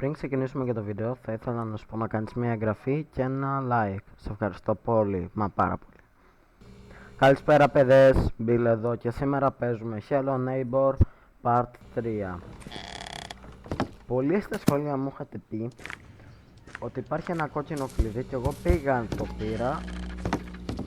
Πριν ξεκινήσουμε για το βίντεο, θα ήθελα να σου πω να κάνεις μια εγγραφή και ένα like. Σε ευχαριστώ πολύ, μα πάρα πολύ. Καλησπέρα παιδες, Bill εδώ και σήμερα παίζουμε Hello Neighbor Part 3. Πολλοί στα σχόλια μου είχατε πει ότι υπάρχει ένα κόκκινο κλειδί και εγώ πήγα το πήρα.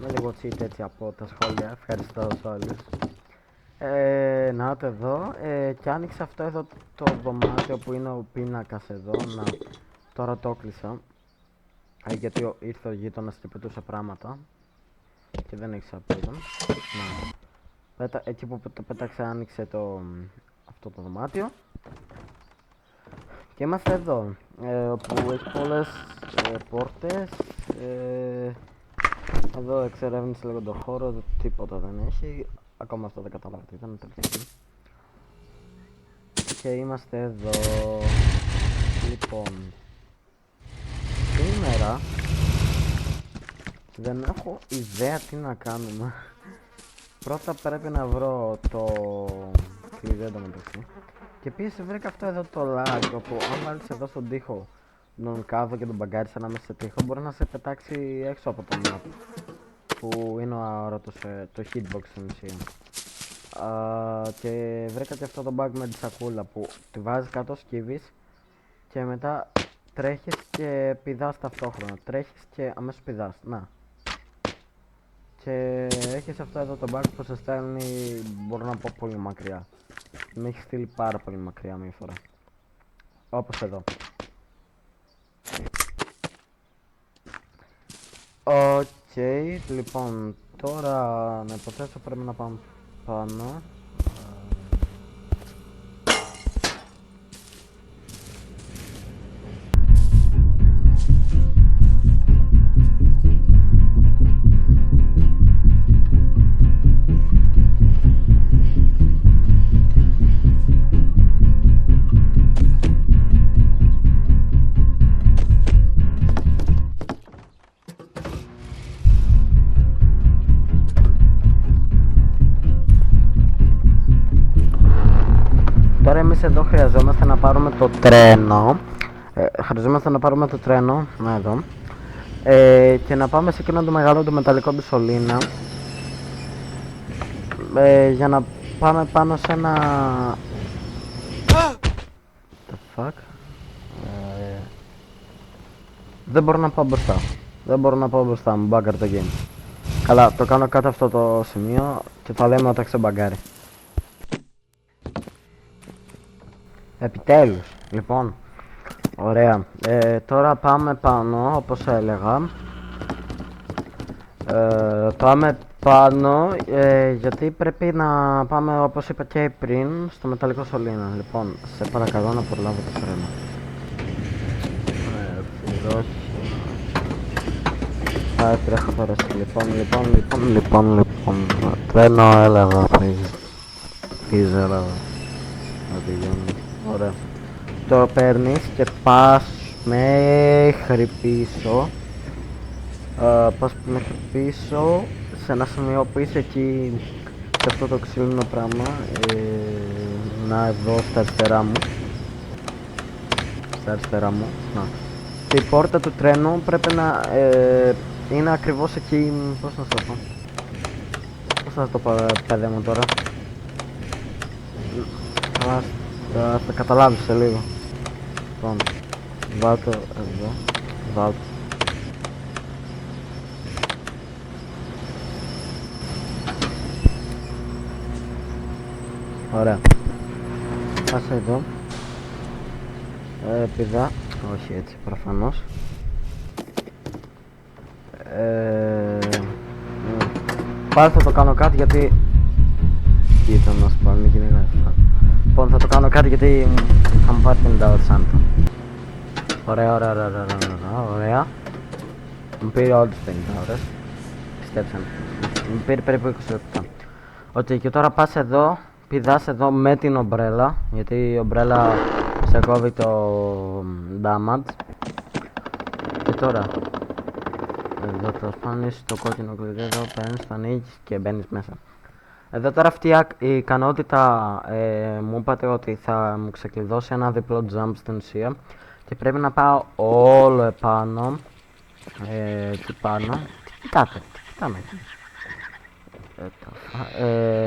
Με λίγο cheat έτσι από τα σχόλια, ευχαριστώ σε όλους. Να το εδώ, και άνοιξα αυτό εδώ το δωμάτιο που είναι ο πίνακας εδώ. Να, τώρα το κλείσα γιατί ήρθε ο γείτονας και πετούσε πράγματα και δεν έχει απίδον. Να, εκεί που το πέταξα άνοιξε αυτό το δωμάτιο και είμαστε εδώ, όπου έχει πολλές πόρτες. Εδώ εξερεύνησε λίγο το χώρο, τίποτα δεν έχει. Ακόμα αυτό δεν κατάλαβα τι ήταν, τελική. Και είμαστε εδώ. Λοιπόν, σήμερα δεν έχω ιδέα τι να κάνουμε. Πρώτα πρέπει να βρω το κλειδί εδώ μεταξύ. Και επίσης βρήκα αυτό εδώ το lag, όπου αν βάλεις εδώ στον τοίχο τον κάδο και τον μπαγκάρεις ανάμεσα σε τοίχο, μπορεί να σε πετάξει έξω από το map, που είναι ο αόρατος, το hitbox στην ουσία. Και βρήκα και αυτό το bug με τη σακούλα που τη βάζεις κάτω, σκύβεις και μετά τρέχεις και πηδάς ταυτόχρονα. Τρέχεις και αμέσως πηδάς, να. Και έχεις αυτό εδώ το bug που σε στέλνει, μπορώ να πω, πολύ μακριά. Με έχει στείλει πάρα πολύ μακριά μία φορά. Όπως εδώ. Οκ, λοιπόν, τώρα να υποθέσω πρέπει να πάμε πάνω. Τώρα εμείς εδώ χρειαζόμαστε να πάρουμε το τρένο. Να εδώ. Και να πάμε σε εκείνο το μεγάλο το μεταλλικό του σωλήνα. Για να πάμε πάνω σε ένα... The fuck? Δεν μπορώ να πάω μπροστά. Μου μπάγκαρ το game. Καλά, το κάνω κάτω αυτό το σημείο και θα λέμε όταν ξεμπαγκάρει. Επιτέλους, λοιπόν, ωραία. Τώρα πάμε πάνω, όπως έλεγα. Πάμε πάνω, γιατί πρέπει να πάμε, όπως είπα και πριν, στο μεταλλικό σωλήνα. Λοιπόν, σε παρακαλώ να προλάβω το τρένο. Τρέχω τώρα. Λοιπόν. Τρένο, έλα εδώ, φύγε, ωραία. Το παίρνεις και πας μέχρι πίσω. Σε ένα σημείο που είσαι εκεί, σε αυτό το ξύλινο πράγμα. Να, εδώ στα αριστερά μου. Να. Και η πόρτα του τρένου πρέπει να είναι ακριβώς εκεί. Πώς να το πω? Πώς θα το πω, παιδί μου, τώρα? Θα καταλάβεις σε λίγο. Λοιπόν, βάλω εδώ. Ωραία. Πάσε εδώ. Πηδά. Όχι έτσι, προφανώς. Πάλι θα το κάνω κάτι γιατί... Γείτονας πάλι, μην κυνηγάει. Λοιπόν, θα το κάνω κάτι γιατί θα μου πάρει 50 ώρες άντα. Ωραία. Μου πήρε όλες τις 50 ώρες. Πιστέψτε με. Μου πήρε περίπου 20 λεπτά. Οκ, και τώρα πας εδώ, πηδάς εδώ με την ομπρέλα, γιατί η ομπρέλα σε κόβει το damage. Και τώρα εδώ το σπάνεις το κόκκινο κλειδί, εδώ παίρνεις, το ανοίγεις και μπαίνεις μέσα. Εδώ τώρα αυτή η ικανότητα μου είπατε ότι θα μου ξεκλειδώσει ένα διπλό jump στην ουσία Και πρέπει να πάω όλο επάνω. Εκεί πάνω. Κοιτάτε, κοιτάμε.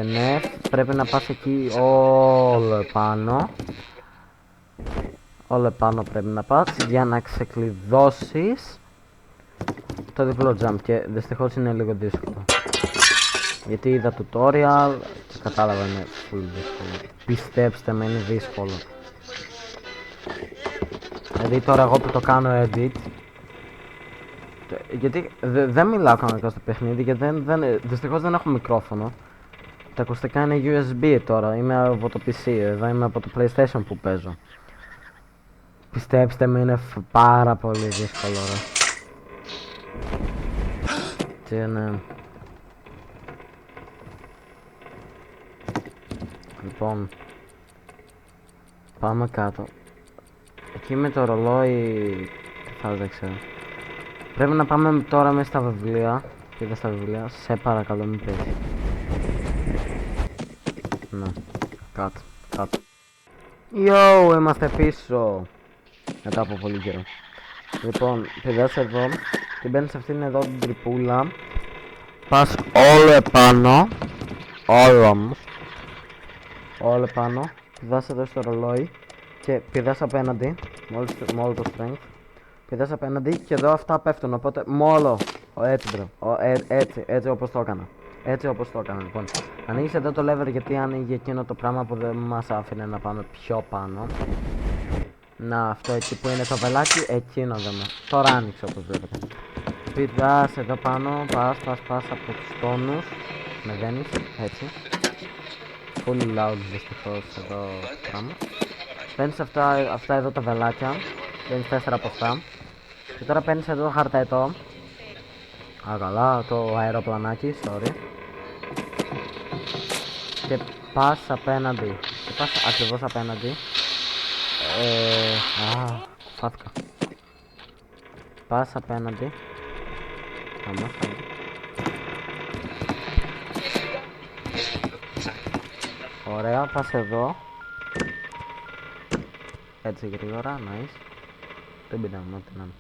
Ναι, πρέπει να πας εκεί όλο επάνω. Όλο επάνω πρέπει να πας για να ξεκλειδώσεις το διπλό jump, και δυστυχώς είναι λίγο δύσκολο. Γιατί είδα tutorial και κατάλαβα είναι πολύ δύσκολο. Πιστέψτε με, είναι δύσκολο. Δηλαδή τώρα εγώ που το κάνω edit, γιατί δεν μιλάω κανονικά στο παιχνίδι, γιατί δυστυχώς δεν έχω μικρόφωνο. Τα ακουστικά είναι USB τώρα, είμαι από το PC, εδώ είμαι από το PlayStation που παίζω. Πιστέψτε με, είναι πάρα πολύ δύσκολο ρε. Και ναι. Λοιπόν, πάμε κάτω. Εκεί με το ρολόι, δεν ξέρω. Πρέπει να πάμε τώρα μέσα στα βιβλία. Πήγα στα βιβλία, σε παρακαλώ μην πέσει. Ναι, κάτω, κάτω. Yo, είμαστε πίσω. Μετά από πολύ καιρό. Λοιπόν, πηδάς εδώ και μπαίνεις σε αυτήν εδώ την τρυπούλα. Πας όλο επάνω. Όλο όμως. Όλο επάνω. Πηδάς εδώ στο ρολόι και πηδάς απέναντι. Με όλο το strength. Πηδάς απέναντι και εδώ αυτά πέφτουν. Οπότε μόλο. Έτσι μπρο. Έτσι όπως το έκανα. Έτσι όπως το έκανα λοιπόν. Ανοίγεις εδώ το lever γιατί άνοιγε εκείνο το πράγμα που δεν μας άφηνε να πάμε πιο πάνω. Να, αυτό εκεί που είναι το βελάκι, εκείνο δεν με. Τώρα άνοιξε όπως βλέπετε. Πηδάς εδώ πάνω, πας από τους τόνους. Με δένεις, έτσι. Πολύ loud δυστυχώς εδώ το πράγμα. Παίρνεις αυτά εδώ τα βελάκια. Παίρνεις 4 από αυτά. Και τώρα παίρνεις εδώ το χαρταετό. Α, καλά, το αεροπλανάκι, sorry. Και πας απέναντι. Και πας ακριβώς απέναντι. Φάθηκα. Πας απέναντι. Ωραία, πας εδώ. Έτσι γρήγορα, nice. Δεν πειράζει, ό,τι να είναι.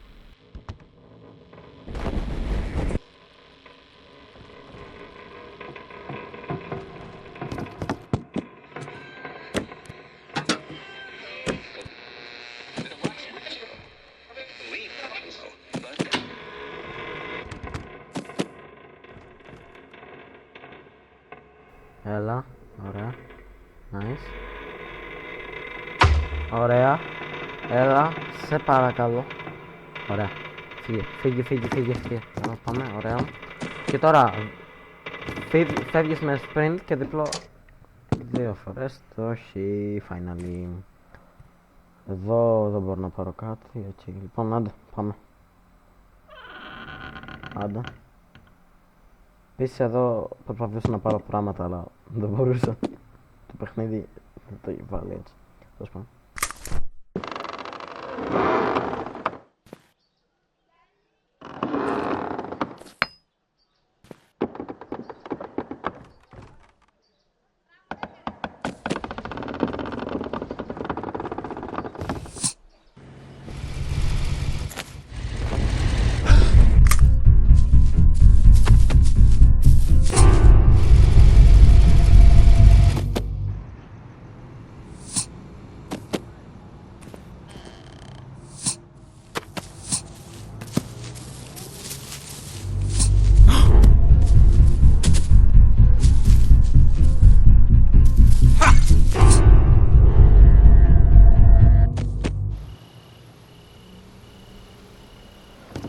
Έλα, ωραία, nice. Ωραία, έλα, σε παρακαλώ. Ωραία, φύγε. Πάμε, ωραία. Και τώρα, φεύγεις με sprint και διπλό 2 φορές το όχι, finally. Εδώ δεν μπορώ να πάρω κάτι, έτσι, λοιπόν, άντε, πάμε. Άντε. Επίσης εδώ προσπαθούσα να πάρω πράγματα, αλλά δεν μπορούσα. Το παιχνίδι δεν το έχει βάλει έτσι. Τέλος πάντων.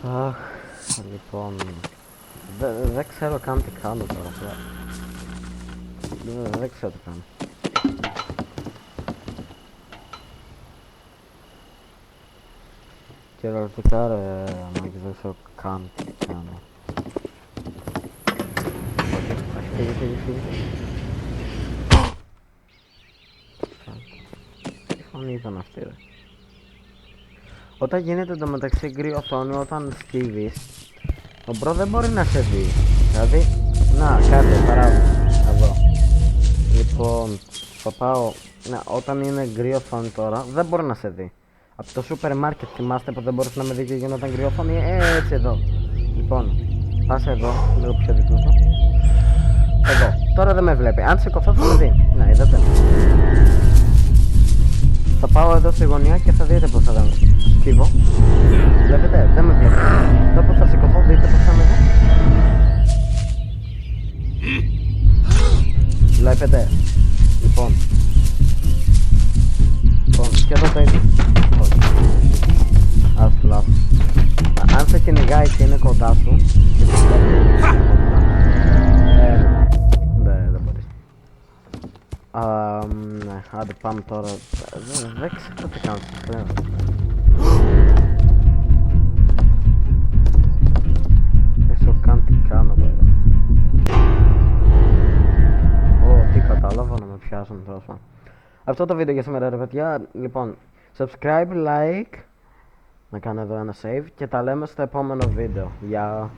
Αχ, λοιπόν, δεν ξέρω καν τι κάνω τώρα πια. Δεν ξέρω τι κάνω. Κυριολεκτικά ρε, μάγκες, δεν ξέρω καν τι κάνω. Φύγε. Τι φωνή ήταν αυτή ρε. Όταν γίνεται το μεταξύ γκρι οθόνη, όταν στίβεις, ο μπρο δεν μπορεί να σε δει. Δηλαδή, να, κάτω, παράδειγμα, εδώ. Λοιπόν, θα πάω, να, όταν είναι γκρι οθόνη τώρα, δεν μπορεί να σε δει. Από το σούπερ μάρκετ, θυμάστε που δεν μπορούσε να με δει και γινόταν κρυόφωνη? Έτσι εδώ. Λοιπόν, πας εδώ, λίγο πιο δίπλα. Εδώ. Τώρα δεν με βλέπει. Αν σηκωθώ θα με δει. Να, είδατε. Θα πάω εδώ στη γωνία και θα δείτε πως θα δω. Σκύβω. Βλέπετε, δεν με βλέπει. Τώρα που θα σηκωθώ, δείτε πως θα με δει. Βλέπετε. Λοιπόν, και εδώ το ίδιο. Ας το λάθος. Αν σε κυνηγάει και είναι κοντά σου και σε δεν μπορείς. Ναι, άντε πάμε τώρα. Δεν ξέρω τι κάνω πλέον. Δεν ξέρω καν τι κάνω τώρα. Τι κατάλαβα να με πιάσουν τόσο. Αυτό το βίντεο για σήμερα ρε παιδιά. Λοιπόν, subscribe, like, να κάνω εδώ ένα save και τα λέμε στο επόμενο βίντεο. Γεια.